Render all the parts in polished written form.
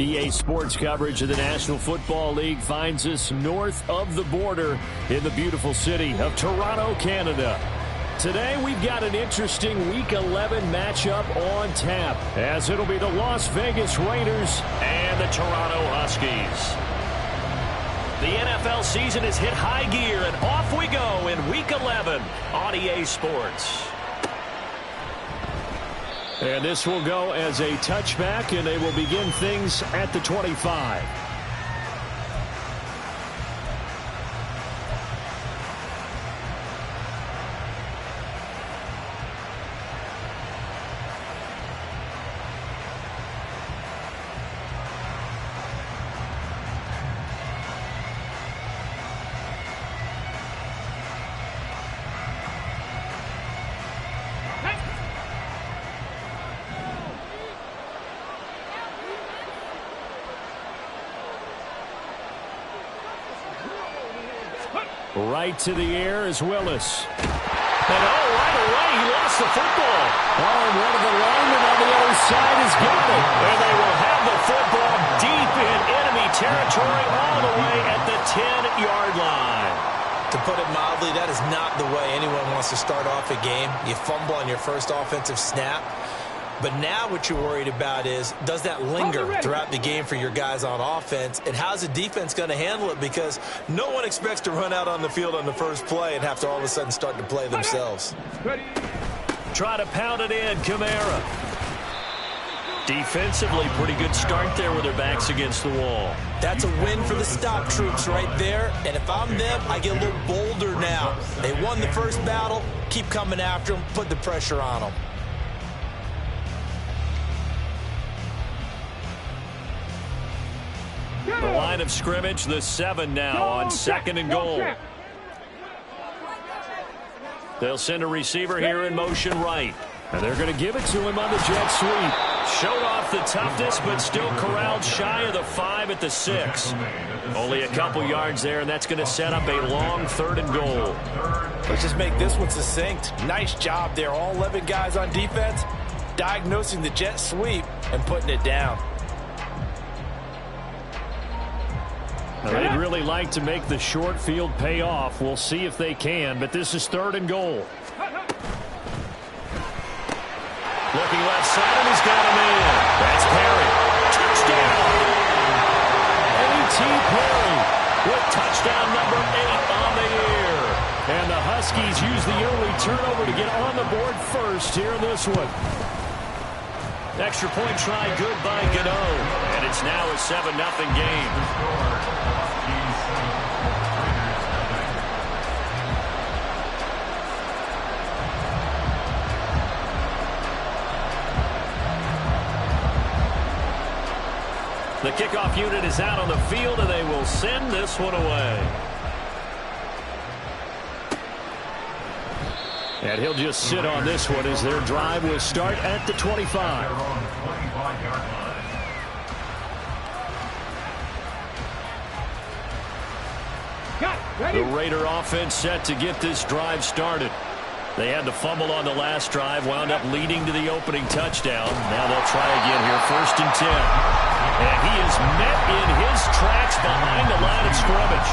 EA Sports coverage of the National Football League finds us north of the border in the beautiful city of Toronto, Canada. Today we've got an interesting Week 11 matchup on tap, as it'll be the Las Vegas Raiders and the Toronto Huskies. The NFL season has hit high gear, and off we go in Week 11 on EA Sports. And this will go as a touchback, and they will begin things at the 25. Right to the air is Willis. And right away, he lost the football. Oh, and one of the linemen on the other side has got it. And they will have the football deep in enemy territory all the way at the 10-yard line. To put it mildly, that is not the way anyone wants to start off a game. You fumble on your first offensive snap. But now what you're worried about is, does that linger throughout the game for your guys on offense? And how's the defense going to handle it? Because no one expects to run out on the field on the first play and have to all of a sudden start to play themselves. Try to pound it in, Kamara. Defensively, pretty good start there with their backs against the wall. That's a win for the stop troops right there. And if I'm them, I get a little bolder now. They won the first battle. Keep coming after them. Put the pressure on them. The line of scrimmage, the 7 now on 2nd and goal. They'll send a receiver here in motion right. And they're going to give it to him on the jet sweep. Showed off the toughness, but still corralled shy of the 5 at the 6. Only a couple yards there, and that's going to set up a long 3rd and goal. Let's just make this one succinct. Nice job there. All 11 guys on defense diagnosing the jet sweep and putting it down. Now, they'd really like to make the short field pay off. We'll see if they can, but this is 3rd and goal. Looking left side, and he's got him in. That's Perry. Touchdown! A.T. Perry with touchdown number 8 on the year. And the Huskies use the early turnover to get on the board first here in this one. Extra point try good by Gano. And it's now a 7-0 game. The kickoff unit is out on the field, and they will send this one away. And he'll just sit on this one as their drive will start at the 25. The Raider offense set to get this drive started. They had to fumble on the last drive, wound up leading to the opening touchdown. Now they'll try again here, 1st and 10. And he is met in his tracks behind the line of scrimmage.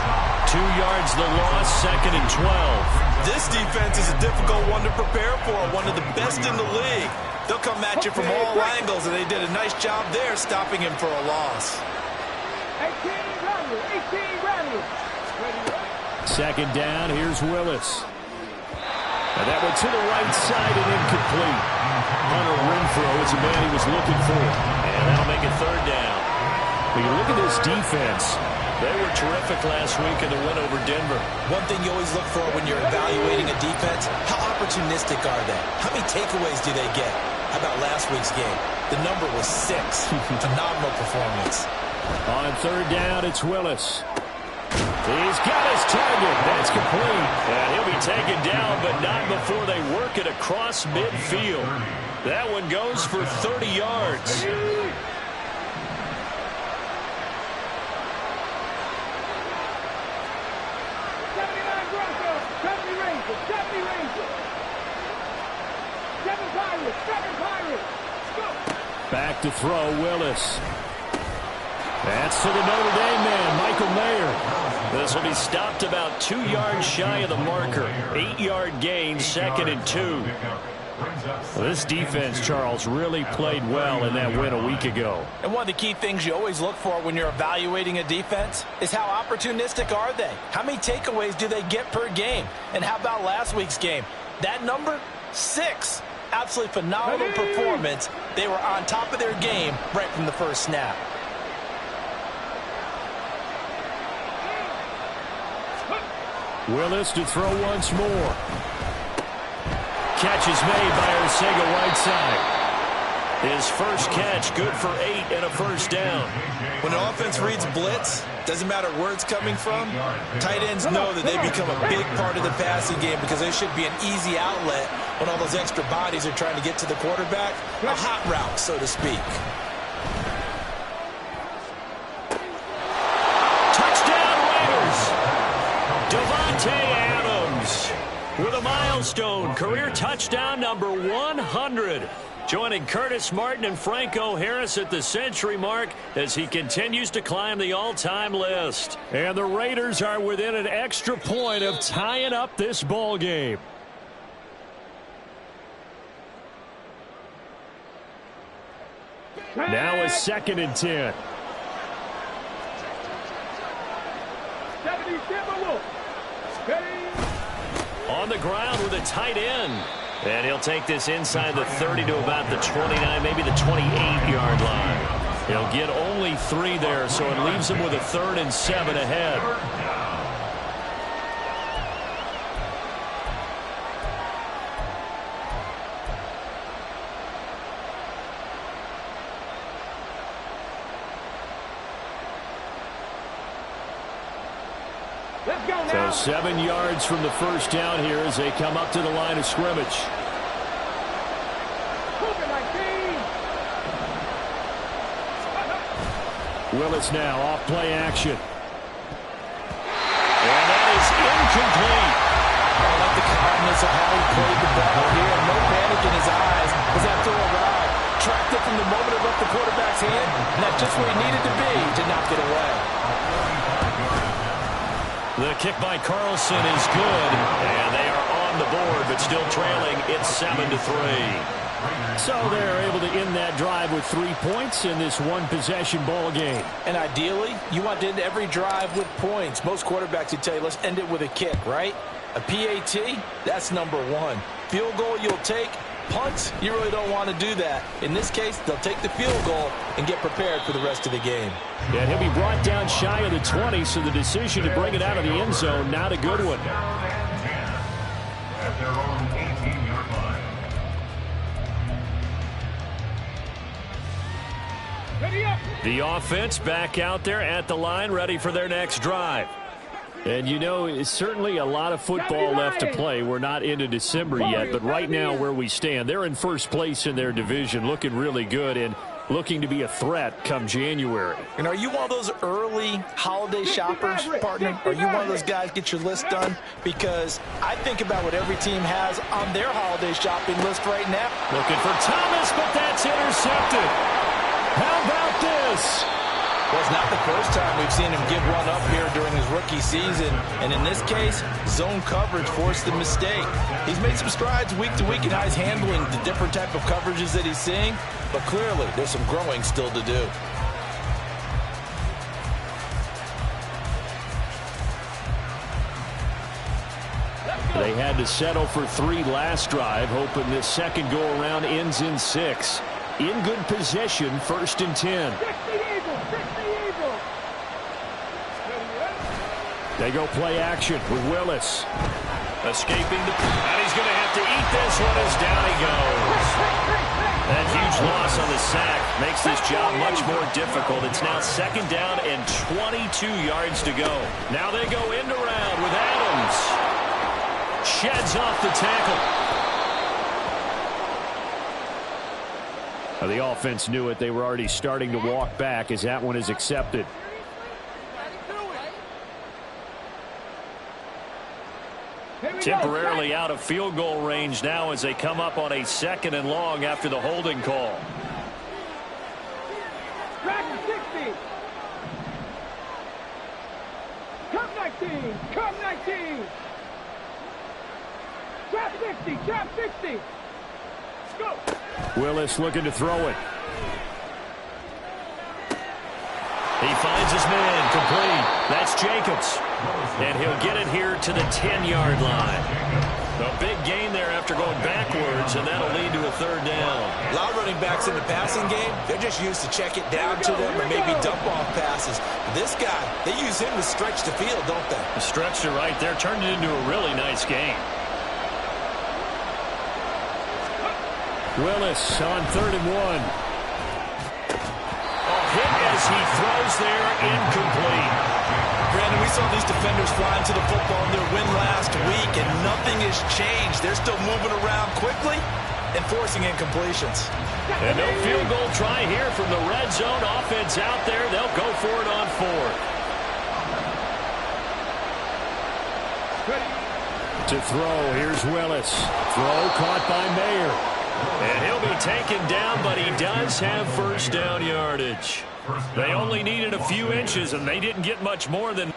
2 yards the loss, 2nd and 12. This defense is a difficult one to prepare for, one of the best in the league. They'll come at you from all angles, and they did a nice job there stopping him for a loss. 2nd down, here's Willis. And that went to the right side and incomplete. Hunter Renfrow is the man he was looking for. And that'll make it 3rd down. When you look at this defense, they were terrific last week in the win over Denver. One thing you always look for when you're evaluating a defense, how opportunistic are they? How many takeaways do they get? How about last week's game? The number was 6. Phenomenal performance. On 3rd down, it's Willis. He's got his target. That's complete. And he'll be taken down, but not before they work it across midfield. That one goes for 30 yards. Back to throw, Willis. That's to the Notre Dame man, Michael Mayer. This will be stopped about 2 yards shy of the marker. 8-yard gain, 2nd and 2. Well, this defense, Charles, really played well in that win a week ago. And one of the key things you always look for when you're evaluating a defense is how opportunistic are they? How many takeaways do they get per game? And how about last week's game? That number, 6. Absolutely phenomenal performance. They were on top of their game right from the first snap. Willis to throw once more. Catch is made by Arcega-Whiteside. His first catch, good for 8 and a first down. When an offense reads blitz, doesn't matter where it's coming from, tight ends know that they become a big part of the passing game because they should be an easy outlet when all those extra bodies are trying to get to the quarterback. A hot route, so to speak. Touchdown Raiders! Devontae Adams with a milestone career touchdown number 100. Joining Curtis Martin and Franco Harris at the century mark as he continues to climb the all-time list. And the Raiders are within an extra point of tying up this ball game. Now a 2nd and 10. On the ground with a tight end. And he'll take this inside the 30 to about the 29, maybe the 28-yard line. He'll get only 3 there, so it leaves him with a 3rd and 7 ahead. So 7 yards from the first down here as they come up to the line of scrimmage. Willis now off play action. And that is incomplete. I like the calmness of how he played the ball here. No panic in his eyes as that throw arrived. Tracked it from the moment it left the quarterback's hand, and that's just where he needed to be to knock it away. The kick by Carlson is good, and they are on the board, but still trailing. It's 7-3. So they're able to end that drive with 3 points in this one-possession ball game. And ideally, you want to end every drive with points. Most quarterbacks would tell you, let's end it with a kick, right? A PAT, that's number 1. Field goal you'll take. Punts, you really don't want to do that. In this case, they'll take the field goal and get prepared for the rest of the game. And he'll be brought down shy of the 20, so the decision to bring it out of the end zone, not a good one. The offense back out there at the line, ready for their next drive. And, you know, it's certainly a lot of football left to play. We're not into December yet, but right now where we stand, they're in first place in their division, looking really good and looking to be a threat come January. And are you one of those early holiday shoppers, partner? Are you one of those guys get your list done? Because I think about what every team has on their holiday shopping list right now. Looking for Thomas, but that's intercepted. How about this? Well, it's not the first time we've seen him give one up here during his rookie season. And in this case, zone coverage forced the mistake. He's made some strides week to week in how he's handling the different type of coverages that he's seeing. But clearly, there's some growing still to do. They had to settle for 3 last drive, hoping this second go-around ends in 6. In good possession, 1st and 10. They go play action with Willis. Escaping the... And he's going to have to eat this one as down he goes. That huge loss on the sack makes this job much more difficult. It's now 2nd down and 22 yards to go. Now they go end around with Adams. Sheds off the tackle. Now the offense knew it. They were already starting to walk back as that one is accepted. Temporarily out of field goal range now as they come up on a 2nd and long after the holding call. Come 19. Come 19. Trap 60. Trap 60. Go. Willis looking to throw it. He finds his man, complete. That's Jacobs. And he'll get it here to the 10-yard line. A big gain there after going backwards, and that'll lead to a third down. A lot of running backs in the passing game, they're just used to check it down to them or maybe dump-off passes. But this guy, they use him to stretch the field, don't they? Stretched it right there, turned it into a really nice game. Willis on 3rd and 1. Hit as he throws there, incomplete. Brandon, we saw these defenders fly into the football in their win last week, and nothing has changed. They're still moving around quickly and forcing incompletions. And no field goal try here from the red zone. Offense out there. They'll go for it on 4th. To throw, here's Willis. Throw caught by Mayer. And he'll be taken down, but he does have first down yardage. They only needed a few inches, and they didn't get much more than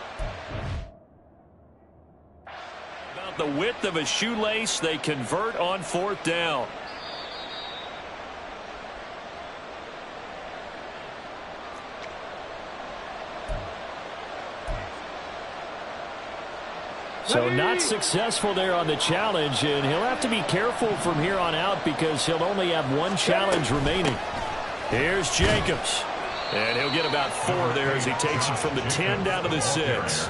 about the width of a shoelace. They convert on 4th down. So not successful there on the challenge, and he'll have to be careful from here on out because he'll only have one challenge remaining. Here's Jacobs, and he'll get about 4 there as he takes it from the 10 down to the 6.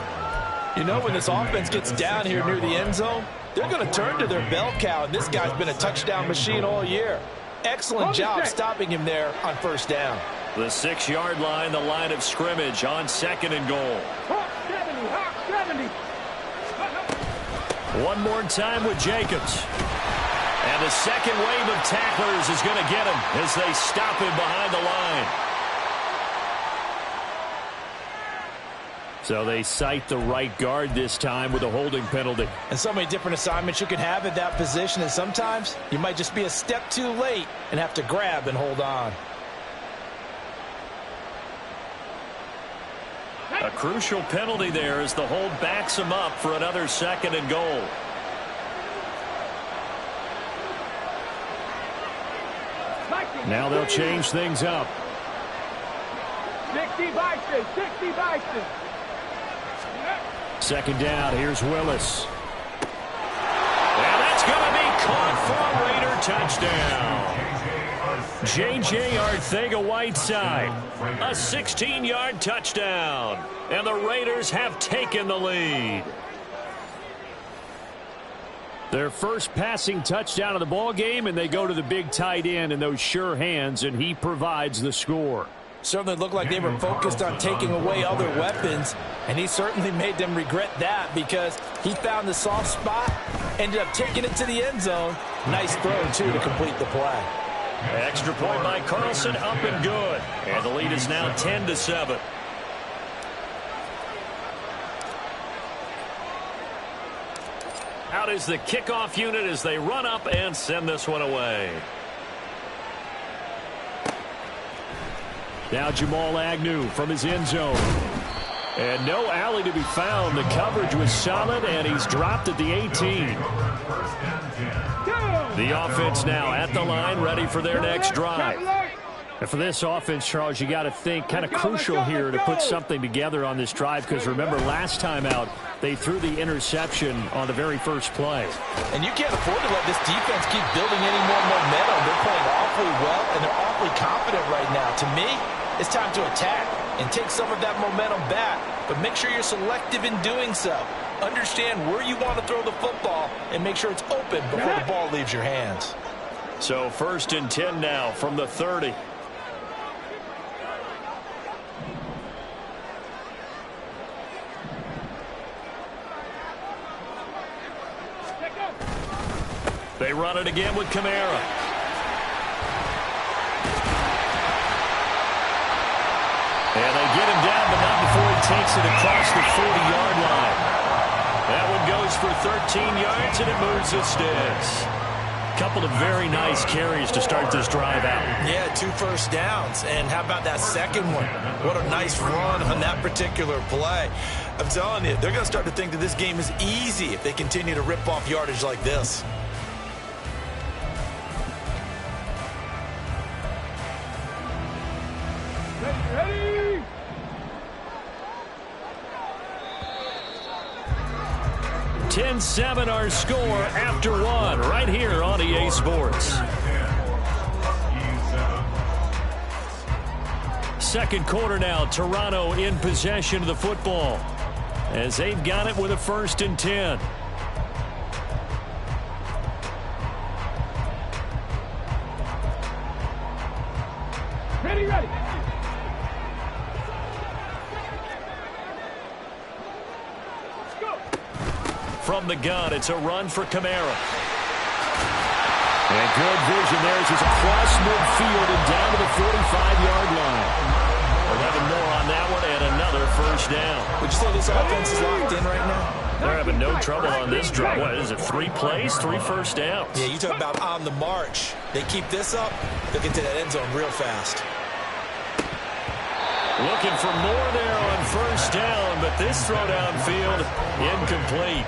You know, when this offense gets down here near the end zone, they're going to turn to their bell cow, and this guy's been a touchdown machine all year. Excellent job stopping him there on 1st down. The 6-yard line, the line of scrimmage on 2nd and goal. Hawk 70. Hawk 70. One more time with Jacobs. And the second wave of tacklers is going to get him as they stop him behind the line. So they cite the right guard this time with a holding penalty. And so many different assignments you can have at that position, and sometimes you might just be a step too late and have to grab and hold on. A crucial penalty there as the hold backs him up for another 2nd and goal. Now they'll change things up. 60 Bison. 60 Bison. 2nd down. Here's Willis. And that's going to be caught for a Raider touchdown. J.J. Arcega-Whiteside, a 16-yard touchdown, and the Raiders have taken the lead. Their first passing touchdown of the ball game, and they go to the big tight end in those sure hands, and he provides the score. Certainly looked like they were focused on taking away other weapons, and he certainly made them regret that because he found the soft spot, ended up taking it to the end zone. Nice throw, too, to complete the play. Extra point by Carlson, up and good. And the lead is now 10-7. Out is the kickoff unit as they run up and send this one away. Now Jamal Agnew from his end zone. And no alley to be found. The coverage was solid, and he's dropped at the 18. The offense now at the line, ready for their next drive. And for this offense, Charles, you got to think kind of crucial here to put something together on this drive because remember last time out, they threw the interception on the very first play. And you can't afford to let this defense keep building any more momentum. They're playing awfully well, and they're awfully confident right now. To me, it's time to attack and take some of that momentum back, but make sure you're selective in doing so. Understand where you want to throw the football and make sure it's open before the ball leaves your hands. So 1st and 10 now from the 30. They run it again with Kamara. And they get him down, but not before he takes it across the 40-yard line. That one goes for 13 yards, and it moves the sticks. Couple of very nice carries to start this drive out. Yeah, 2 first downs. And how about that second one? What a nice run on that particular play. I'm telling you, they're going to start to think that this game is easy if they continue to rip off yardage like this. Ready? 10-7 our score after 1 right here on EA Sports. Second quarter now, Toronto in possession of the football as they've got it with a 1st and 10. Ready. From the gun, it's a run for Kamara. And good vision there as he's across midfield and down to the 45-yard line. We're having more on that one and another 1st down. Would you say this offense is locked in right now? They're having no trouble on this drive. What is it, 3 plays, 3 first downs? Yeah, you talk about on the march. They keep this up, they'll get to that end zone real fast. Looking for more there on 1st down, but this throw downfield incomplete.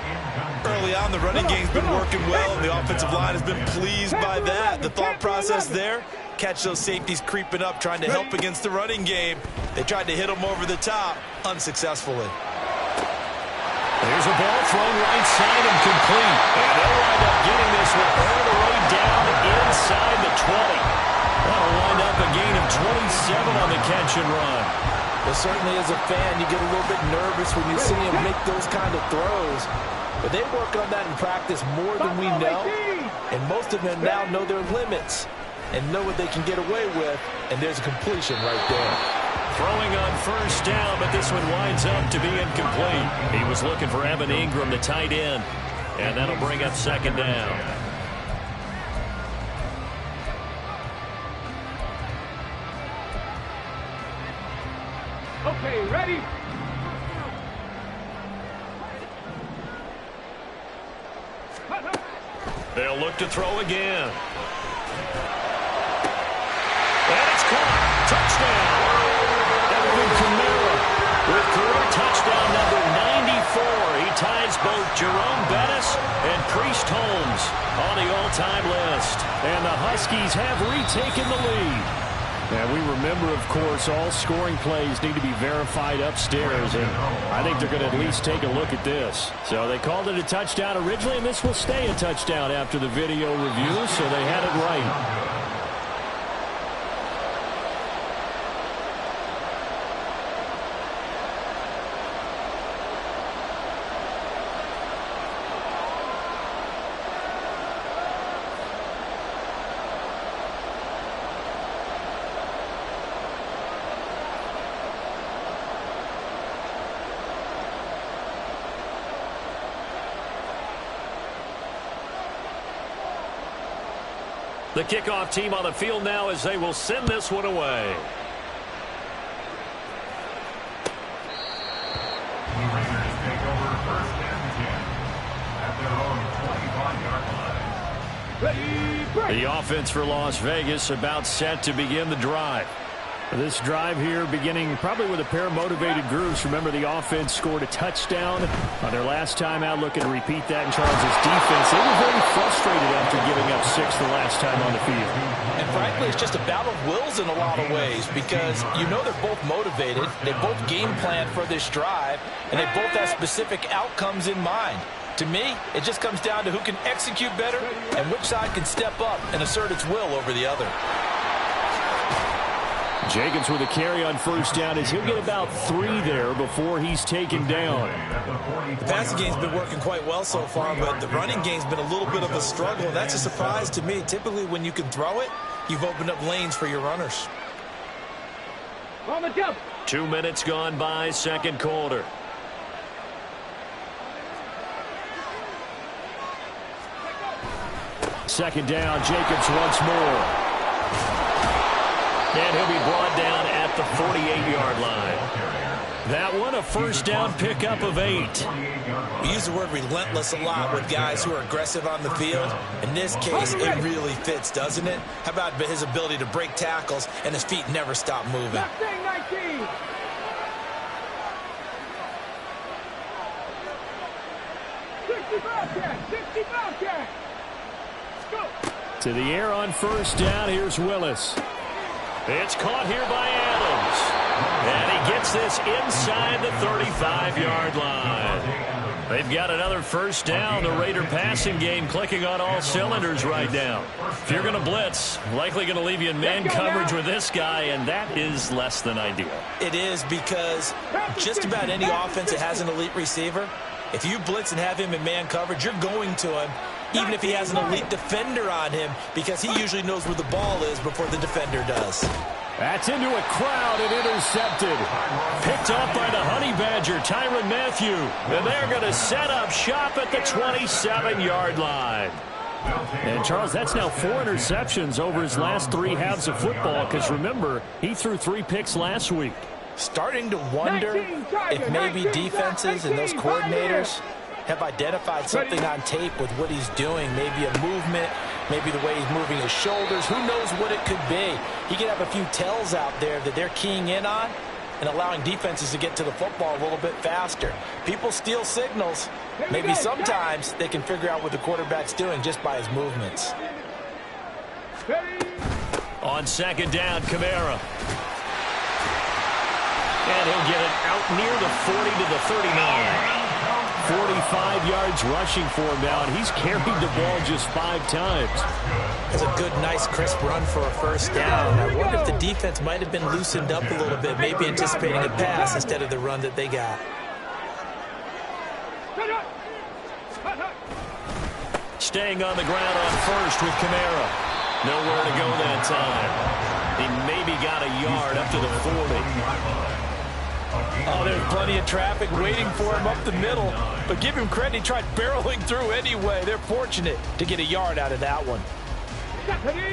Early on, the running game's been working well, and the offensive line has been pleased by that. The thought process there, catch those safeties creeping up, trying to help against the running game. They tried to hit them over the top, unsuccessfully. There's a ball thrown right side and complete. And they'll wind up getting this one all the way down inside the 20. That'll wind up a gain of 27 on the catch and run. Well, certainly as a fan, you get a little bit nervous when you see him make those kind of throws. But they work on that in practice more than we know. And most of them now know their limits and know what they can get away with. And there's a completion right there. Throwing on 1st down, but this one winds up to be incomplete. He was looking for Evan Ingram, the tight end. And that'll bring up 2nd down. Okay, ready? They'll look to throw again. And it's caught. Touchdown. Evan Kamara with career touchdown number 94. He ties both Jerome Bettis and Priest Holmes on the all-time list. And the Huskies have retaken the lead. And we remember, of course, all scoring plays need to be verified upstairs, and I think they're going to at least take a look at this. So they called it a touchdown originally, and this will stay a touchdown after the video review, so they had it right. The kickoff team on the field now as they will send this one away. The offense for Las Vegas about set to begin the drive. This drive here beginning probably with a pair of motivated groups. Remember, the offense scored a touchdown on their last time out. Looking to repeat that in Charles' defense. They were very frustrated after giving up 6 the last time on the field. And frankly, it's just a battle of wills in a lot of ways because you know they're both motivated. They both game plan for this drive, and they both have specific outcomes in mind. To me, it just comes down to who can execute better and which side can step up and assert its will over the other. Jacobs with a carry on 1st down as he'll get about 3 there before he's taken down. The passing game's been working quite well so far, but the running game's been a little bit of a struggle. That's a surprise to me. Typically, when you can throw it, you've opened up lanes for your runners. On the jump. 2 minutes gone by, 2nd quarter. Second down, Jacobs once more. And he'll be brought down at the 48-yard line. That one, a first down pickup of 8. We use the word relentless a lot with guys who are aggressive on the field. In this case, it really fits, doesn't it? How about his ability to break tackles and his feet never stop moving? 19. To the air on first down. Here's Willis. It's caught here by Adams. And he gets this inside the 35-yard line. They've got another first down. The Raider passing game clicking on all cylinders right now. If you're going to blitz, likely going to leave you in man coverage with this guy, and that is less than ideal. It is, because just about any offense that has an elite receiver, if you blitz and have him in man coverage, you're going to him, even if he has an elite defender on him, because he usually knows where the ball is before the defender does. That's into a crowd and intercepted. Picked off by the Honey Badger, Tyrann Mathieu. And they're going to set up shop at the 27-yard line. And, Charles, that's now 4 interceptions over his last 3 halves of football, because, remember, he threw 3 picks last week. Starting to wonder if maybe defenses and those coordinators have identified something on tape with what he's doing. Maybe a movement, maybe the way he's moving his shoulders. Who knows what it could be? He could have a few tells out there that they're keying in on and allowing defenses to get to the football a little bit faster. People steal signals. Maybe sometimes they can figure out what the quarterback's doing just by his movements. On second down, Kamara. And he'll get it out near the 40 to the 39. 45 yards rushing for him now, and he's carried the ball just 5 times. It's a good, nice, crisp run for a first down. I wonder if the defense might have been loosened up a little bit, maybe anticipating a pass instead of the run that they got. Staying on the ground on first with Kamara. Nowhere to go that time. He maybe got a yard up to the 40. Oh, there's plenty of traffic waiting for him up the middle. But give him credit, he tried barreling through anyway. They're fortunate to get a yard out of that one.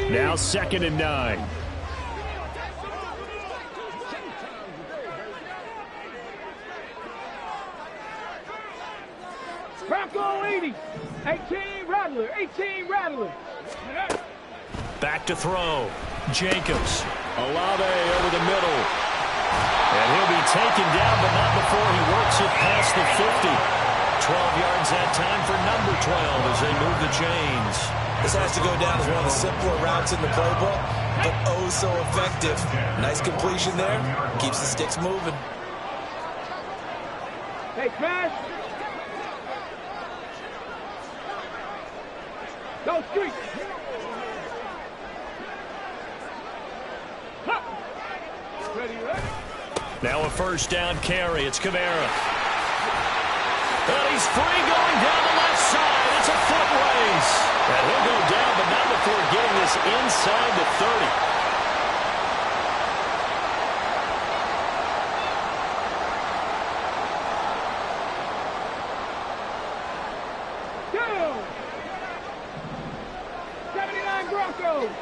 Now 2nd and 9. Bronco 80. 18 Rattler. 18 Rattler. Back to throw. Jacobs. Olave over the middle. And he'll be taken down, but not before he works it past the 50. 12 yards that time for number 12 as they move the chains. This has to go down as one of the simpler routes in the playbook, but oh so effective. Nice completion there. Keeps the sticks moving. Hey, Crash. Go street. Ready, ready. Now a first down carry. It's Kamara. And he's free going down the left side. It's a foot race. And he'll go down, but not before getting this inside the 30. Down. 79 Broncos.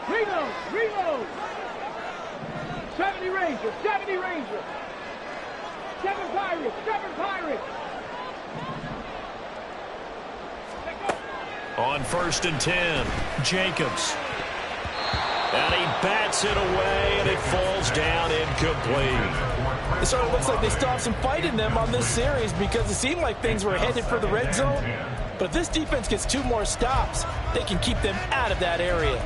Reload. 70 Rangers. 7 Pirates. On 1st and 10, Jacobs. And he bats it away, and it falls down incomplete. It sort of looks like they still have some fight in them on this series, because it seemed like things were headed for the red zone. But if this defense gets 2 more stops, they can keep them out of that area.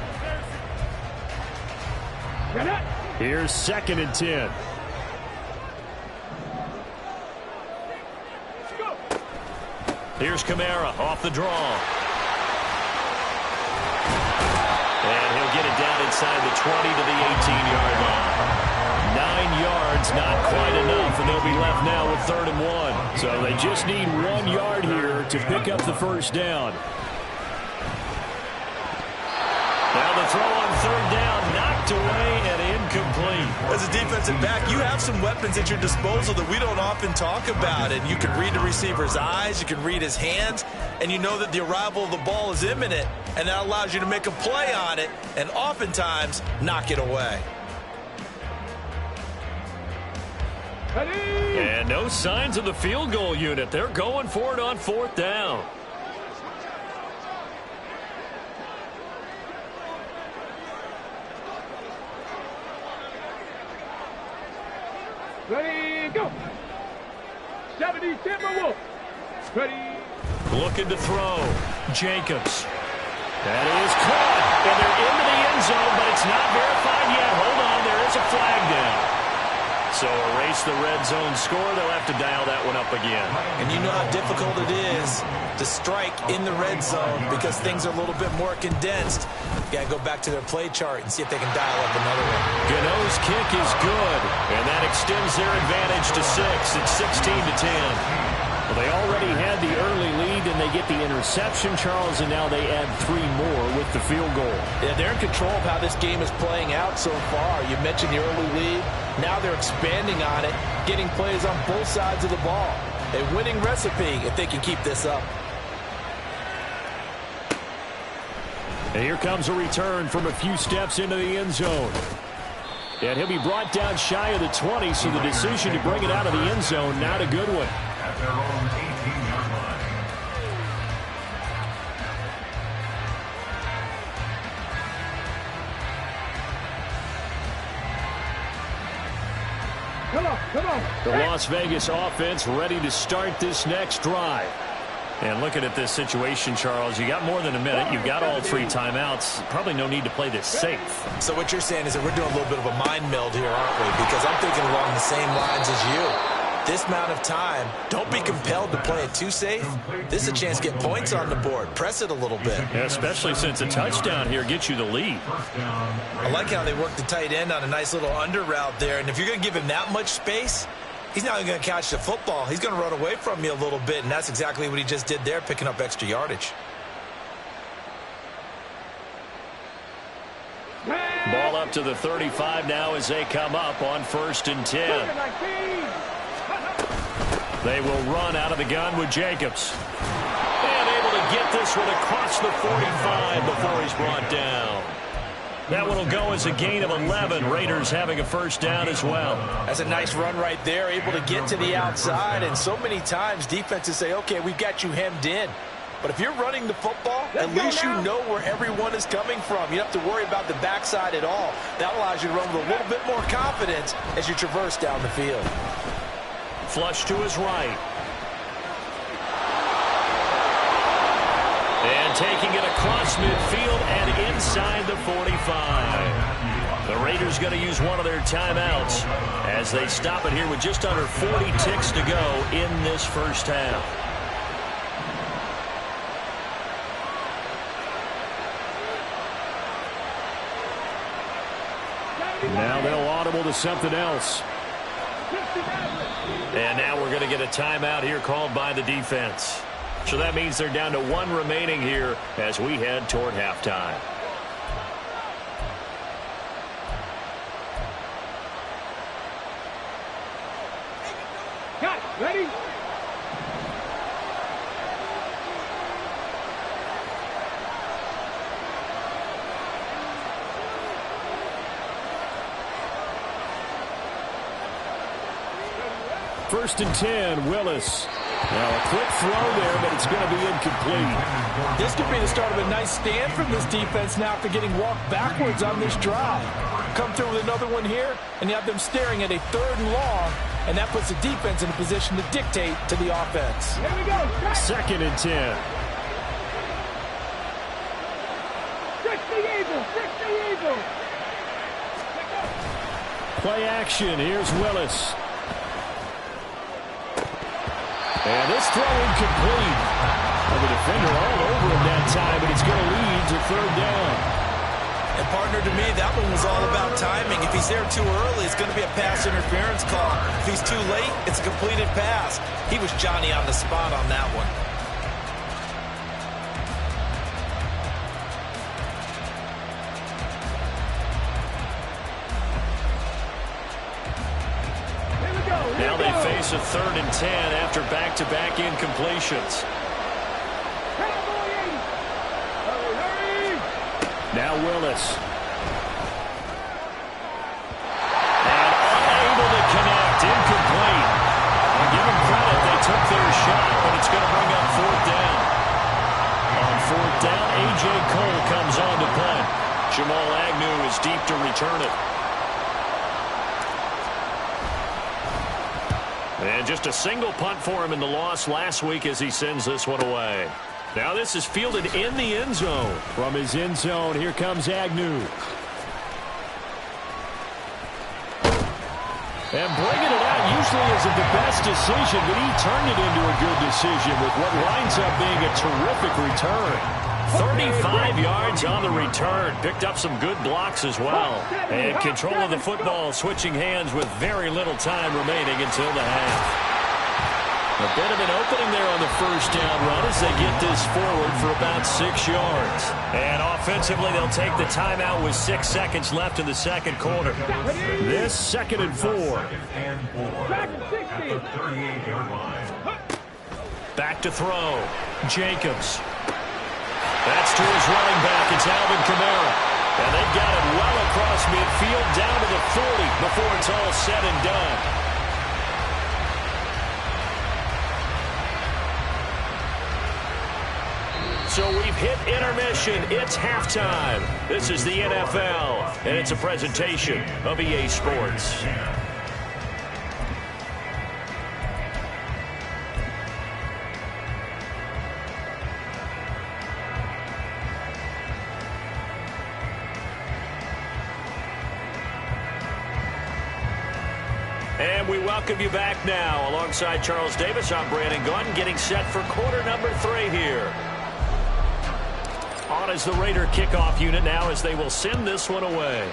Here's 2nd and 10. Here's Kamara off the draw. And he'll get it down inside the 20 to the 18-yard line. 9 yards, not quite enough, and they'll be left now with 3rd and 1. So they just need 1 yard here to pick up the first down. Now the throw on 3rd down, knocked away and incomplete. As a defensive back, you have some weapons at your disposal that we don't often talk about. And you can read the receiver's eyes, you can read his hands, and you know that the arrival of the ball is imminent. And that allows you to make a play on it and oftentimes knock it away. And no signs of the field goal unit. They're going for it on 4th down. Ready, go. 70 Timberwolves. Ready. Looking to throw. Jacobs. That is caught. And they're into the end zone, but it's not verified yet. Hold on, there is a flag down. So erase the red zone score. They'll have to dial that one up again. And you know how difficult it is to strike in the red zone because things are a little bit more condensed. You got to go back to their play chart and see if they can dial up another one. Gano's kick is good, and that extends their advantage to 6. It's 16-10. Well, they already had the early lead, and they get the interception, Charles, and now they add 3 more with the field goal. Yeah, they're in control of how this game is playing out so far. You mentioned the early lead. Now they're expanding on it, getting plays on both sides of the ball. A winning recipe if they can keep this up. And here comes a return from a few steps into the end zone. And he'll be brought down shy of the 20, so the decision to bring it out of the end zone, not a good one. At their own 18-yard line. Come on, come on. The Las Vegas offense ready to start this next drive. And looking at this situation, Charles, you got more than a minute. You've got all 3 timeouts. Probably no need to play this safe. So what you're saying is that we're doing a little bit of a mind meld here, aren't we? Because I'm thinking along the same lines as you. This amount of time, don't be compelled to play it too safe. This is a chance to get points on the board. Press it a little bit. Yeah, especially since a touchdown here gets you the lead. I like how they work the tight end on a nice little under route there. And if you're going to give him that much space, he's not going to catch the football. He's going to run away from you a little bit, and that's exactly what he just did there, picking up extra yardage. Ball up to the 35 now as they come up on 1st and 10. They will run out of the gun with Jacobs. And able to get this one across the 45 before he's brought down. That one will go as a gain of 11. Raiders having a 1st down as well. That's a nice run right there, able to get to the outside. And so many times defenses say, okay, we've got you hemmed in. But if you're running the football, at least you know where everyone is coming from. You don't have to worry about the backside at all. That allows you to run with a little bit more confidence as you traverse down the field. Flush to his right. And taking it across midfield and inside the 45. The Raiders going to use one of their timeouts as they stop it here with just under 40 ticks to go in this 1st half. Now they'll audible to something else. And now we're going to get a timeout here called by the defense. So that means they're down to 1 remaining here as we head toward halftime. Got it. Ready? First and 10, Willis. Now a quick throw there, but it's going to be incomplete. This could be the start of a nice stand from this defense now after getting walked backwards on this drive. Come through with another one here, and you have them staring at a 3rd and long, and that puts the defense in a position to dictate to the offense. Here we go. 2nd and 10. Fix the eagle. Fix the eagle. Play action. Here's Willis. And this throw incomplete. And the defender all over him that time, but it's going to lead to 3rd down. And partner, to me, that one was all about timing. If he's there too early, it's going to be a pass interference call. If he's too late, it's a completed pass. He was Johnny on the spot on that one. Now they face a 3rd and 10 after back-to-back incompletions. Now Willis. And unable to connect. Incomplete. A.J. Cole comes on to punt. Jamal Agnew is deep to return it. And just a single punt for him in the loss last week as he sends this one away. Now this is fielded in the end zone. From his end zone, here comes Agnew. And bringing it out usually isn't the best decision, but he turned it into a good decision with what winds up being a terrific return. 35 yards on the return. Picked up some good blocks as well. And control of the football switching hands with very little time remaining until the half. A bit of an opening there on the first down run as they get this forward for about 6 yards. And offensively, they'll take the timeout with 6 seconds left in the second quarter. This 2nd and 4. Back to throw. Jacobs. That's to his running back. It's Alvin Kamara. And they've got it well across midfield down to the 40 before it's all said and done. So we've hit intermission. It's halftime. This is the NFL, and it's a presentation of EA Sports. And we welcome you back now. Alongside Charles Davis, I'm Brandon Gunn, getting set for quarter number 3 here. On is the Raider kickoff unit now as they will send this one away.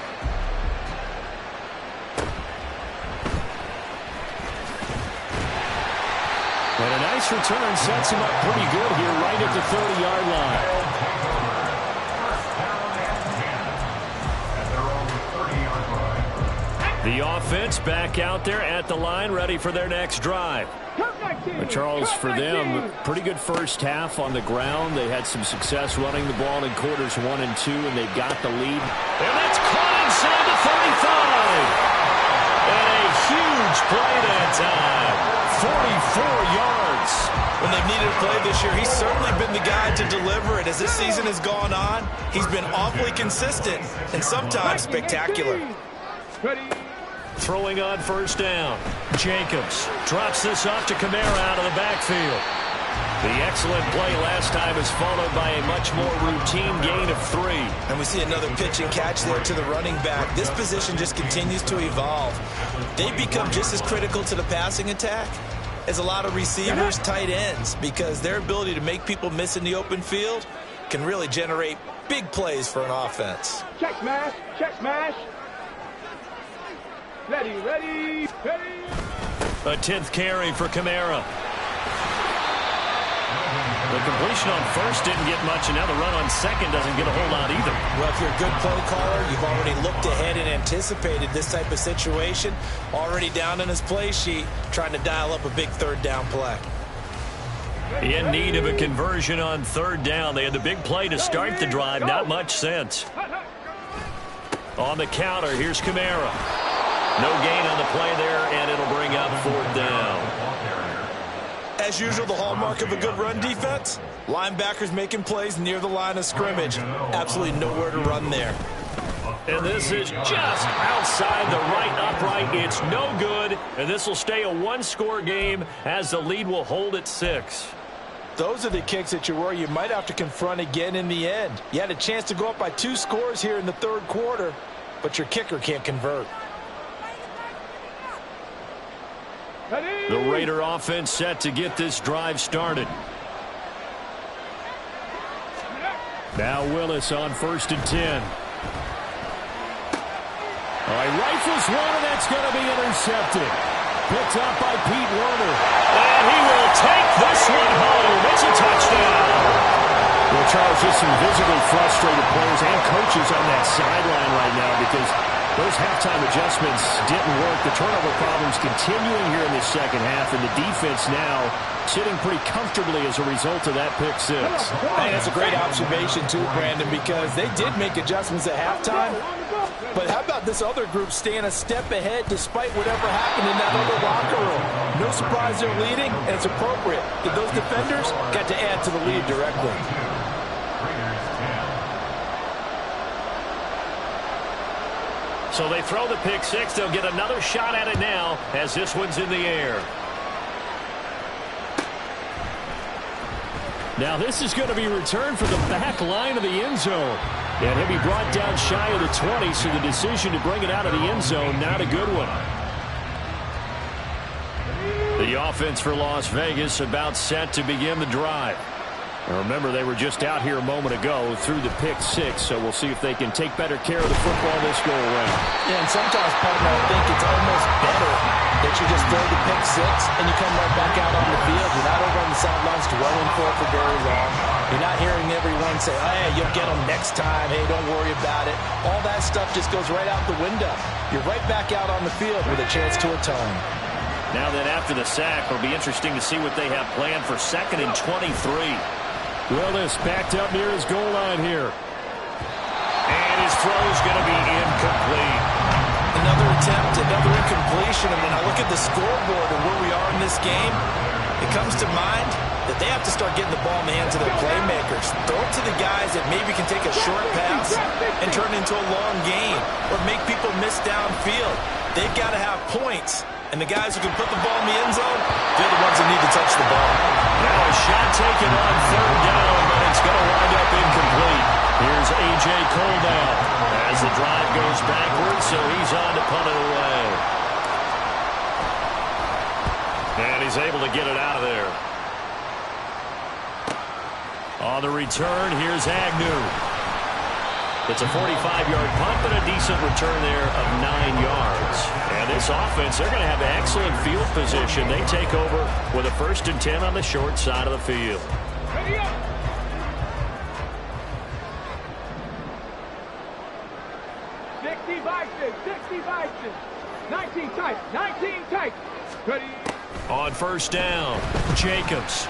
And a nice return sets him up pretty good here right at the 30-yard line. The offense back out there at the line ready for their next drive. Charles, for them, pretty good first half on the ground. They had some success running the ball in quarters 1 and 2, and they've got the lead. And that's caught inside the 35. And a huge play that time. 44 yards. When they've needed a play this year, he's certainly been the guy to deliver it. As this season has gone on, he's been awfully consistent and sometimes spectacular. Throwing on first down. Jacobs drops this off to Kamara out of the backfield. The excellent play last time is followed by a much more routine gain of 3. And we see another pitch and catch there to the running back. This position just continues to evolve. They've become just as critical to the passing attack as a lot of receivers, tight ends, because their ability to make people miss in the open field can really generate big plays for an offense. Check smash, check smash. Ready, ready, ready. A 10th carry for Kamara. The completion on first didn't get much, and now the run on second doesn't get a whole lot either. Well, if you're a good play caller, you've already looked ahead and anticipated this type of situation. Already down in his play sheet, trying to dial up a big third down play. In need of a conversion on third down. They had the big play to start the drive. Not much sense. On the counter, here's Kamara. No gain on the play there, and it'll bring up 4th down. As usual, the hallmark of a good run defense, linebackers making plays near the line of scrimmage. Absolutely nowhere to run there. And this is just outside the right upright. It's no good, and this will stay a 1-score game as the lead will hold at 6. Those are the kicks that you worry you might have to confront again in the end. You had a chance to go up by 2 scores here in the third quarter, but your kicker can't convert. The Raider offense set to get this drive started. Now Willis on 1st and 10. All right, rifles one, and that's going to be intercepted. Picked up by Pete Werner. And he will take this one home. It's a touchdown. Well, Charles, just some visibly frustrated players and coaches on that sideline right now because those halftime adjustments didn't work. The turnover problems continuing here in the second half, and the defense now sitting pretty comfortably as a result of that pick 6. I think that's a great observation, too, Brandon, because they did make adjustments at halftime. But how about this other group staying a step ahead despite whatever happened in that other locker room? No surprise they're leading, and it's appropriate that those defenders got to add to the lead directly. So they throw the pick six. They'll get another shot at it now as this one's in the air. Now this is going to be returned for the back line of the end zone. And he'll be brought down shy of the 20, so the decision to bring it out of the end zone, not a good one. The offense for Las Vegas about set to begin the drive. Now remember, they were just out here a moment ago through the pick six, so we'll see if they can take better care of the football this go around. Yeah, and sometimes, partner, I think it's almost better that you just throw the pick six and you come right back out on the field. You're not over on the sidelines dwelling for it for very long. You're not hearing everyone say, oh, hey, you'll get them next time. Hey, don't worry about it. All that stuff just goes right out the window. You're right back out on the field with a chance to atone. Now then, after the sack, it'll be interesting to see what they have planned for 2nd and 23. Willis backed up near his goal line here. And his throw is going to be incomplete. Another attempt, another incompletion. And when I look at the scoreboard and where we are in this game, it comes to mind that they have to start getting the ball in the hands of their playmakers. Throw it to the guys that maybe can take a short pass and turn it into a long gain or make people miss downfield. They've got to have points. And the guys who can put the ball in the end zone, they're the ones that need to touch the ball. Now a shot taken on 3rd down, but it's going to wind up incomplete. Here's A.J. Cole now as the drive goes backwards, so he's on to punt it away. And he's able to get it out of there. On the return, here's Agnew. It's a 45-yard punt, but a decent return there of 9 yards. And this offense, they're going to have excellent field position. They take over with a 1st and 10 on the short side of the field. Ready up. Sixty by 19 tight. 19 tight. Ready. On 1st down, Jacobs.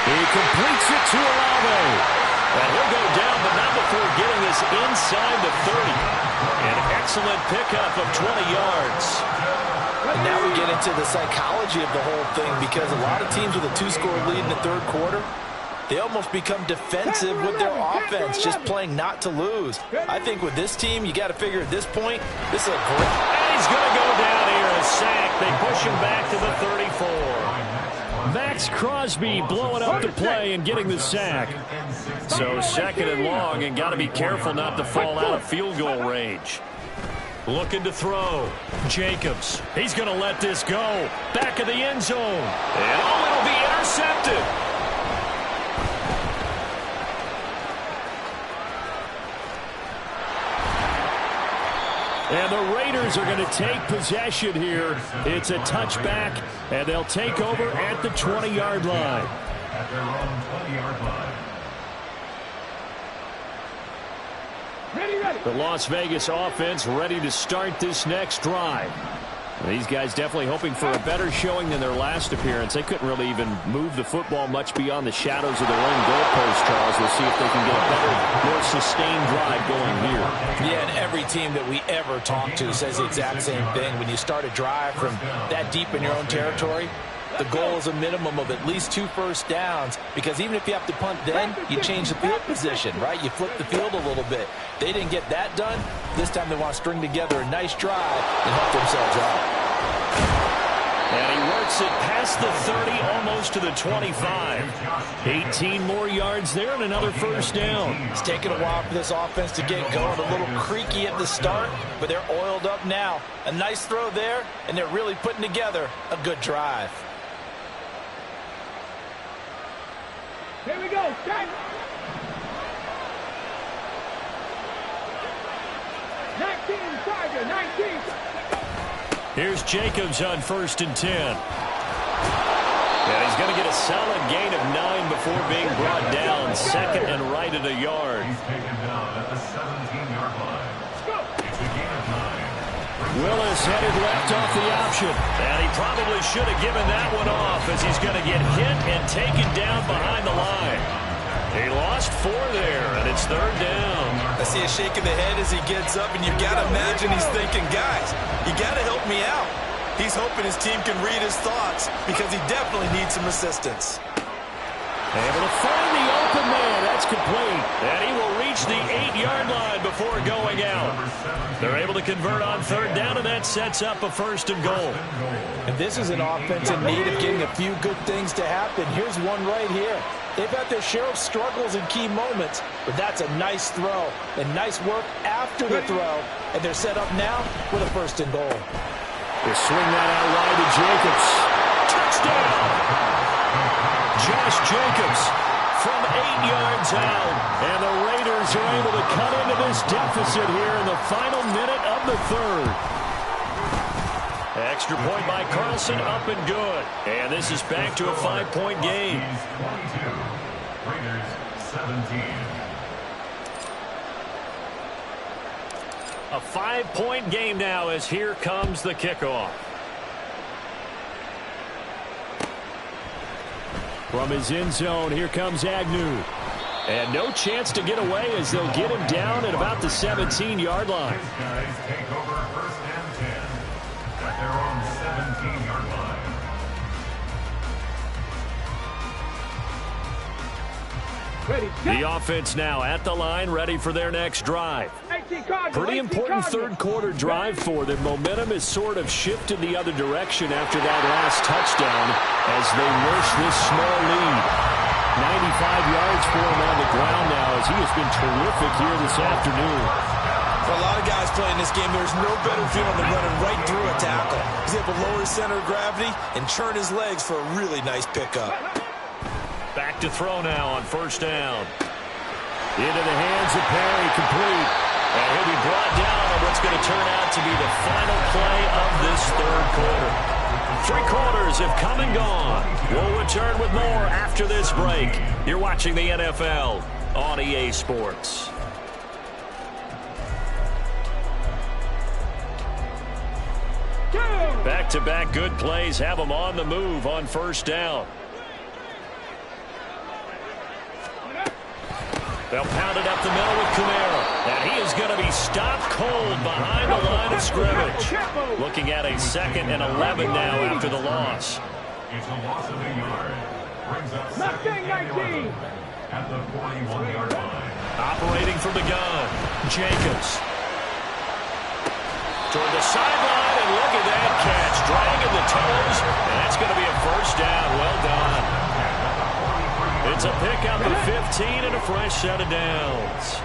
He completes it to Olave. And he'll go down, but not before getting us inside the 30. An excellent pickup of 20 yards. And now we get into the psychology of the whole thing, because a lot of teams with a 2-score lead in the 3rd quarter, they almost become defensive with their offense, just playing not to lose. I think with this team, you got to figure at this point, this is a great... And he's going to go down here, a sack. They push him back to the 34. Max Crosby blowing up the play and getting the sack. So 2nd and long, and got to be careful not to fall out of field goal range. Looking to throw. Jacobs. He's going to let this go. Back of the end zone. And it'll be intercepted. And the Raiders are going to take possession here. It's a touchback, and they'll take over at the 20-yard line. At their own 20-yard line. Ready. The Las Vegas offense ready to start this next drive. These guys definitely hoping for a better showing than their last appearance. They couldn't really even move the football much beyond the shadows of their own goalpost, Charles. We'll see if they can get a better, more sustained drive going here. Yeah, and every team that we ever talk to says the exact same thing. When you start a drive from that deep in your own territory, the goal is a minimum of at least 2 first downs, because even if you have to punt then, you change the field position, right? You flip the field a little bit. They didn't get that done. This time they want to string together a nice drive and help themselves out. And he works it past the 30, almost to the 25. 18 more yards there and another first down. It's taken a while for this offense to get going. A little creaky at the start, but they're oiled up now. A nice throw there, and they're really putting together a good drive. Here we go. Set. 19 target. 19. Here's Jacobs on 1st and 10. And he's going to get a solid gain of 9 before being brought down. 2nd and right at a yard. He's taken down at the 17-yard line. It's a gain of 9. Willis headed left off the option. And he probably should have given that one off, as he's going to get hit and taken down behind the line. He lost 4 there, and it's 3rd down. I see a shake of the head as he gets up, and you've got to imagine he's thinking, guys, you got to help me out. He's hoping his team can read his thoughts, because he definitely needs some assistance. Able to find the open man. That's That's complete. And he will reach the 8-yard line before going out. They're able to convert on third down, and that sets up a 1st and goal. And this is an offense in need of getting a few good things to happen. Here's one right here. They've had their share of struggles in key moments, but that's a nice throw and nice work after the throw. And they're set up now with a 1st and goal. They swing that out wide to Jacobs. Touchdown! Josh Jacobs from 8 yards out. And the Raiders are able to cut into this deficit here in the final minute of the 3rd. Extra point by Carlson, up and good. And this is back to a 5-point game. 22. Raiders 17. A 5-point game now as here comes the kickoff. From his end zone, here comes Agnew. And no chance to get away as they'll get him down at about the 17-yard line. These guys take over 1st and 10 at their own 17-yard line. Ready, The offense now at the line, ready for their next drive. Pretty important third-quarter drive for them. Momentum has sort of shifted the other direction after that last touchdown as they nurse this small lead. 95 yards for him on the ground now as he has been terrific here this afternoon. For a lot of guys playing this game, there's no better feeling than running right through a tackle. He's able to lower his center of gravity and turn his legs for a really nice pickup. Back to throw now on 1st down. Into the hands of Perry, complete. And he'll be brought down on what's going to turn out to be the final play of this 3rd quarter. 3 quarters have come and gone. We'll return with more after this break. You're watching the NFL on EA Sports. Back-to-back good plays have them on the move on 1st down. They'll pound it up the middle with Kamara. And he is going to be stopped cold behind the line of scrimmage. Looking at a 2nd and 11 now after the loss. It's a loss of a yard. Brings up 2nd and 11 at the 41-yard line. Operating from the gun, Jacobs. Toward the sideline, and look at that catch. Dragging the toes, and that's going to be a 1st down. Well done. It's a pickup of 15 and a fresh set of downs.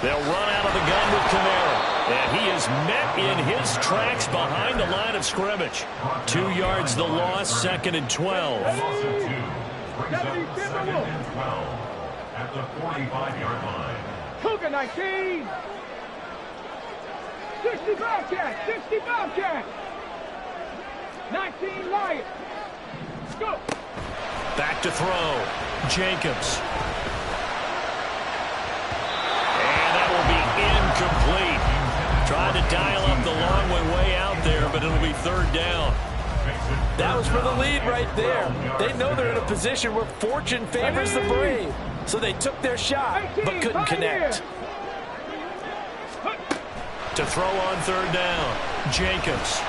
They'll run out of the gun with Kamara. And he is met in his tracks behind the line of scrimmage. 2 yards the loss, 2nd and 12. Loss of 2 brings up 2nd and 12 at the 45-yard line. Cougar 19. 60 Bobcat. 60 Bobcat. 19 Lions. Go. Back to throw. Jacobs. And that will be incomplete. Trying to dial up the long way out there, but it'll be 3rd down. That was for the lead right there. They know they're in a position where fortune favors the brave. So they took their shot, but couldn't connect. To throw on 3rd down. Jacobs.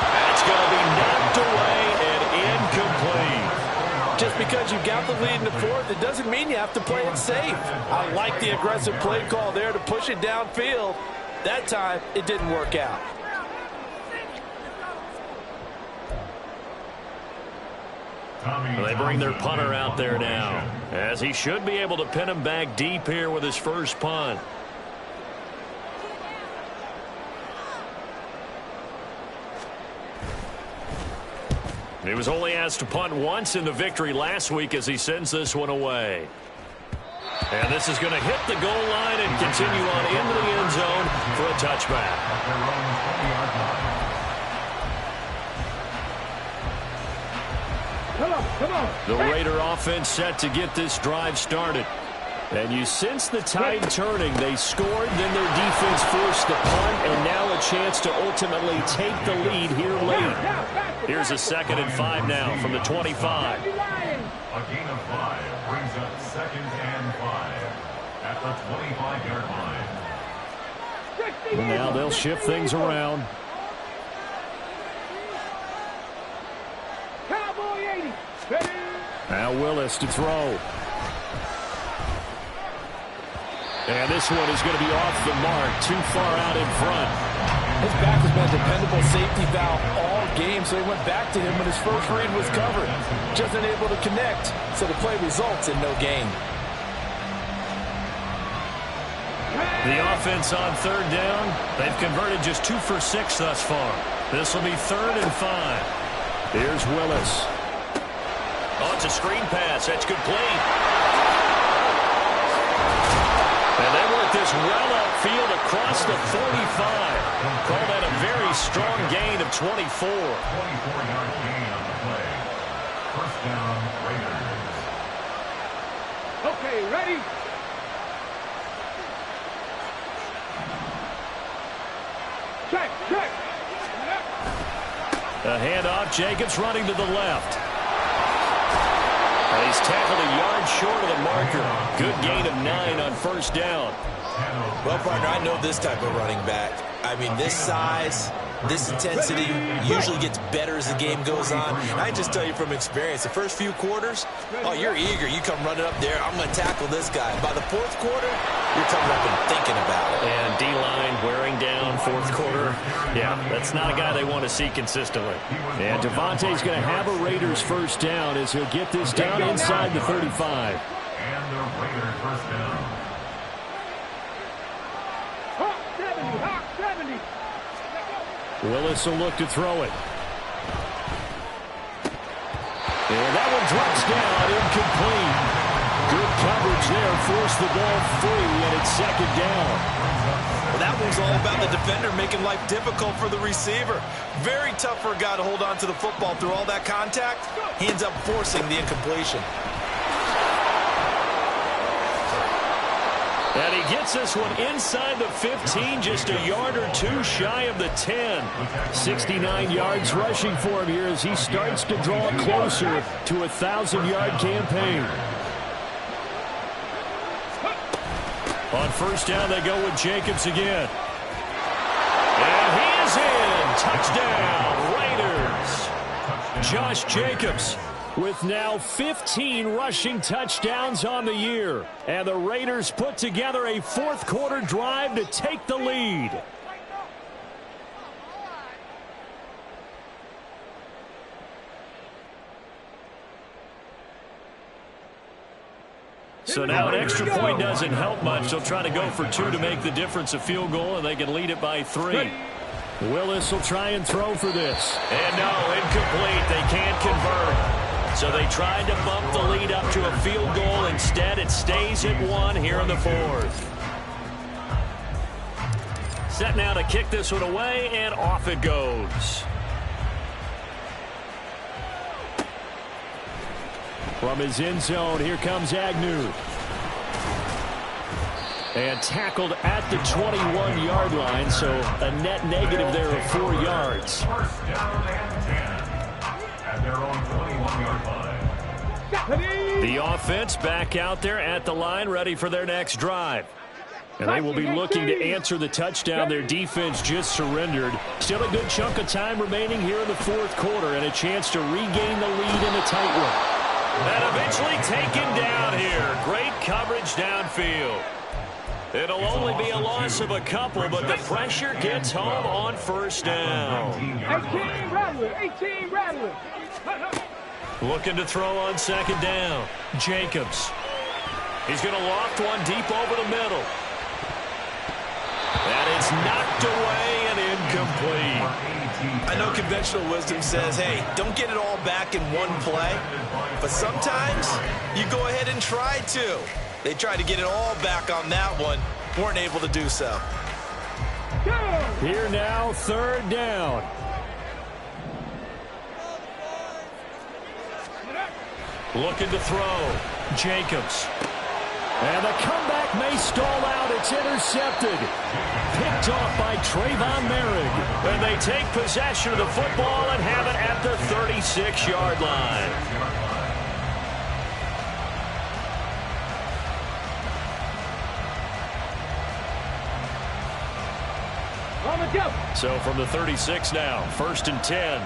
That's going to be knocked away and incomplete. Just because you've got the lead in the 4th, it doesn't mean you have to play it safe. I like the aggressive play call there to push it downfield. That time, it didn't work out. They bring their punter out there now, as he should be able to pin him back deep here with his first punt. He was only asked to punt once in the victory last week as he sends this one away. And this is going to hit the goal line and continue on into the end zone for a touchback. Come on. The Raider offense set to get this drive started. And you sense the tide turning. They scored, then their defense forced the punt, and now a chance to ultimately take the lead here late. Here's a 2nd and 5 now from the 25. A gain of 5 brings up 2nd and 5 at the 25-yard line. Now they'll shift things around. Cowboy Now Willis to throw. And this one is going to be off the mark, too far out in front. His back has been a dependable safety valve all game, so he went back to him when his first read was covered. Just unable to connect, so the play results in no gain. The offense on third down. They've converted just 2 for 6 thus far. This will be 3rd and 5. Here's Willis. Oh, it's a screen pass. That's complete. And they work this well upfield across the 45. Call that a very strong gain of 24. 24-yard gain on the play. First down, Raiders. Okay, ready? Check, check. A handoff. Jacobs running to the left. And he's tackled a yard short of the marker. Good gain of 9 on first down. Well, partner, I know this type of running back. I mean, this size, this intensity usually gets better as the game goes on. And I just tell you from experience, the first few quarters, oh, you're eager. You come running up there, I'm going to tackle this guy. By the fourth quarter, you're coming up and thinking about it. And D-line wearing down fourth quarter. Yeah, that's not a guy they want to see consistently. And Devontae's going to have a Raiders first down as he'll get this down inside the 35. And the Raiders first down. Hawk 70, Hawk 70. Willis will look to throw it. And that one drops down, incomplete. Good coverage there, forced the ball free, and it's 2nd down. Well, that one's all about the defender making life difficult for the receiver. Very tough for a guy to hold on to the football through all that contact. He ends up forcing the incompletion. And he gets this one inside the 15, just a yard or 2 shy of the 10. 69 yards rushing for him here as he starts to draw closer to a 1,000-yard campaign. On first down, they go with Jacobs again. And he is in. Touchdown, Raiders. Josh Jacobs with now 15 rushing touchdowns on the year. And the Raiders put together a fourth-quarter drive to take the lead. So now an extra point doesn't help much. They'll try to go for 2 to make the difference a field goal, and they can lead it by 3. Willis will try and throw for this. And no, incomplete. They can't convert. So they tried to bump the lead up to a field goal. Instead, it stays at 1 here in the 4th. Set now to kick this one away, and off it goes. From his end zone, here comes Agnew. And tackled at the 21-yard line, so a net negative there of 4 yards. First down and 10 at their own 21-yard line. The offense back out there at the line, ready for their next drive. And they will be looking to answer the touchdown their defense just surrendered. Still a good chunk of time remaining here in the 4th quarter and a chance to regain the lead in a tight one. And eventually taken down here. Great coverage downfield. It'll only be a loss of a couple, but the pressure gets home on first down. 18 Rattler, 18 Rattler. Looking to throw on 2nd down. Jacobs. He's going to loft one deep over the middle. And it's knocked away and incomplete. I know conventional wisdom says, hey, don't get it all back in one play. But sometimes you go ahead and try to. They tried to get it all back on that one. Weren't able to do so. Here now, 3rd down. Looking to throw. Jacobs. And the comeback may stall out. It's intercepted. Picked off by Trayvon Merrick. And they take possession of the football and have it at the 36-yard line. So from the 36 now, 1st and 10.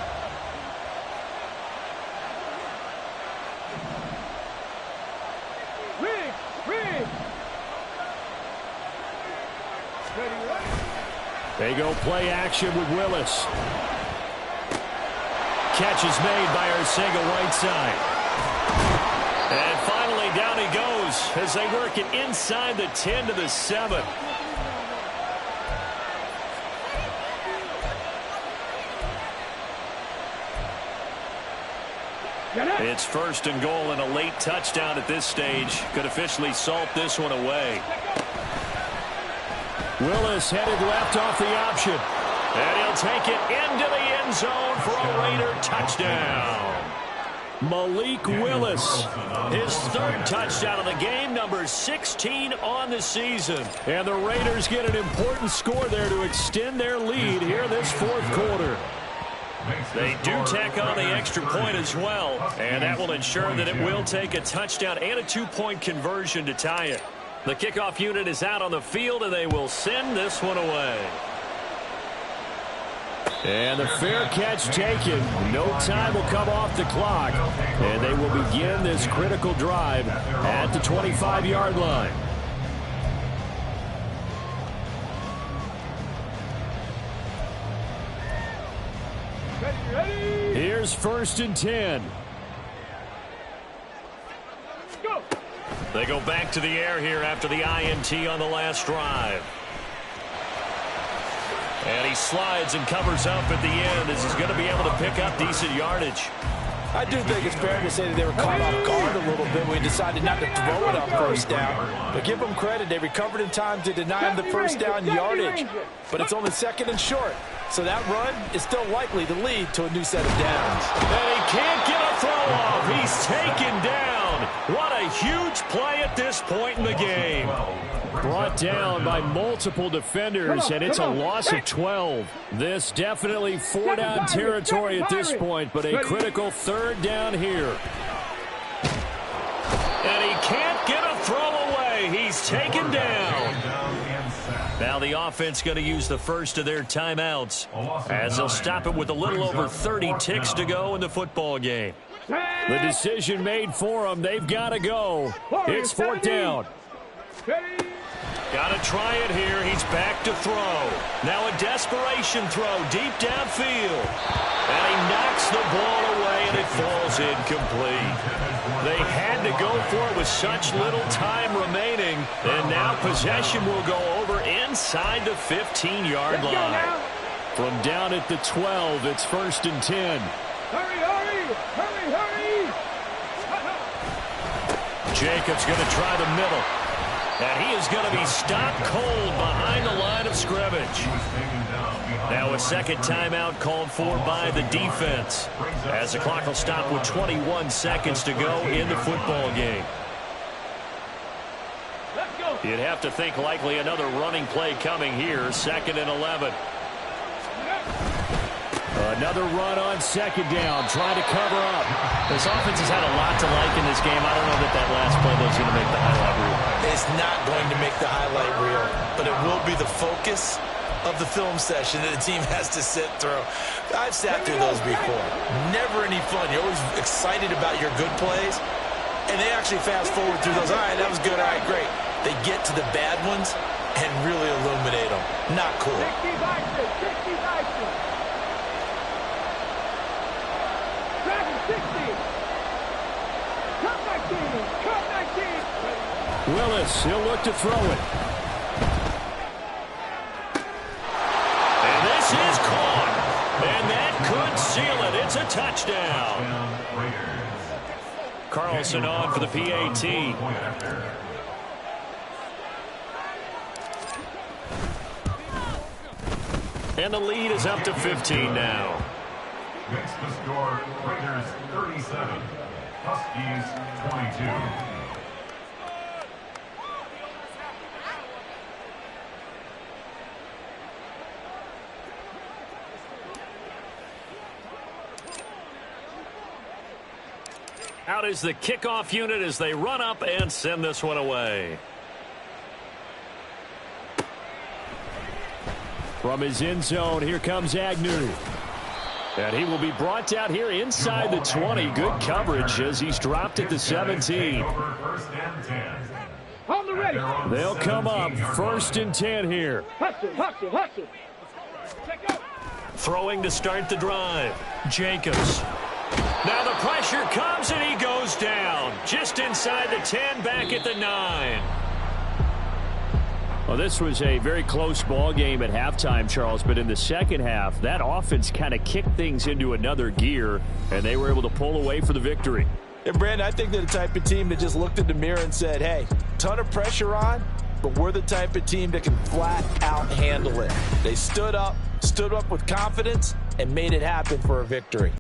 They go play action with Willis. Catch is made by Arcega-Whiteside. And finally, down he goes as they work it inside the 10 to the 7. It's first and goal and a late touchdown at this stage. Could officially salt this one away. Willis headed left off the option. And he'll take it into the end zone for a Raider touchdown. Malik Willis, his third touchdown of the game, number 16 on the season. And the Raiders get an important score there to extend their lead here in this fourth quarter. They do tack on the extra point as well, and that will ensure that it will take a touchdown and a 2-point conversion to tie it. The kickoff unit is out on the field, and they will send this one away. And the fair catch taken. No time will come off the clock, and they will begin this critical drive at the 25-yard line. Here's first and 10. Go. They go back to the air here after the INT on the last drive. And he slides and covers up at the end as he's going to be able to pick up decent yardage. I do think it's fair to say that they were caught off guard a little bit when we decided not to throw it on first down. But give them credit. They recovered in time to deny him the first down yardage. But it's only second and short. So that run is still likely to lead to a new set of downs. And he can't get a throw off. He's taken down. What a huge play at this point in the game. Brought down by multiple defenders, and it's a loss of 12. This definitely four-down territory at this point, but a critical third down here. And he can't get a throw away. He's taken down. Now the offense going to use the first of their timeouts as they'll stop it with a little over 30 ticks to go in the football game. The decision made for them. They've got to go. It's fourth down. Got to try it here. He's back to throw. Now a desperation throw deep downfield. And he knocks the ball away, and it falls incomplete. They had to go for it with such little time remaining. And now possession will go over inside the 15-yard line. From down at the 12, it's first and 10. Hurry, hurry, hurry, hurry. Jacobs going to try the middle. And he is going to be stopped cold behind the line of scrimmage. Now a second timeout called for by the defense, as the clock will stop with 21 seconds to go in the football game. You'd have to think likely another running play coming here, second and 11. Another run on second down, trying to cover up. This offense has had a lot to like in this game. I don't know that that last play is going to make the highlight reel. It's not going to make the highlight reel, but it will be the focus of the film session that the team has to sit through. I've sat through those before. Never any fun. You're always excited about your good plays, and they actually fast forward through those. All right, that was good. All right, great. They get to the bad ones and really illuminate them. Not cool. 60 Bison, 60 Bison. 60. Cut 19. Cut 19. Willis, he'll look to throw it. And this is caught. And that could seal it. It's a touchdown. Carlson on for the PAT. And the lead is up to 15 now. Makes the score Raiders 37, Huskies 22. Out is the kickoff unit as they run up and send this one away. From his end zone, here comes Agnew. And he will be brought out here inside the 20. Good coverage as he's dropped at the 17. ready. They'll come up 1st and 10 here. Hustle, hustle, hustle. Check out. Throwing to start the drive. Jacobs. Now the pressure comes and he goes down. Just inside the 10, back at the 9. Well, this was a very close ball game at halftime, Charles, but in the second half, that offense kind of kicked things into another gear, and they were able to pull away for the victory. And, Brandon, I think they're the type of team that just looked in the mirror and said, hey, ton of pressure on, but we're the type of team that can flat out handle it. They stood up with confidence, and made it happen for a victory.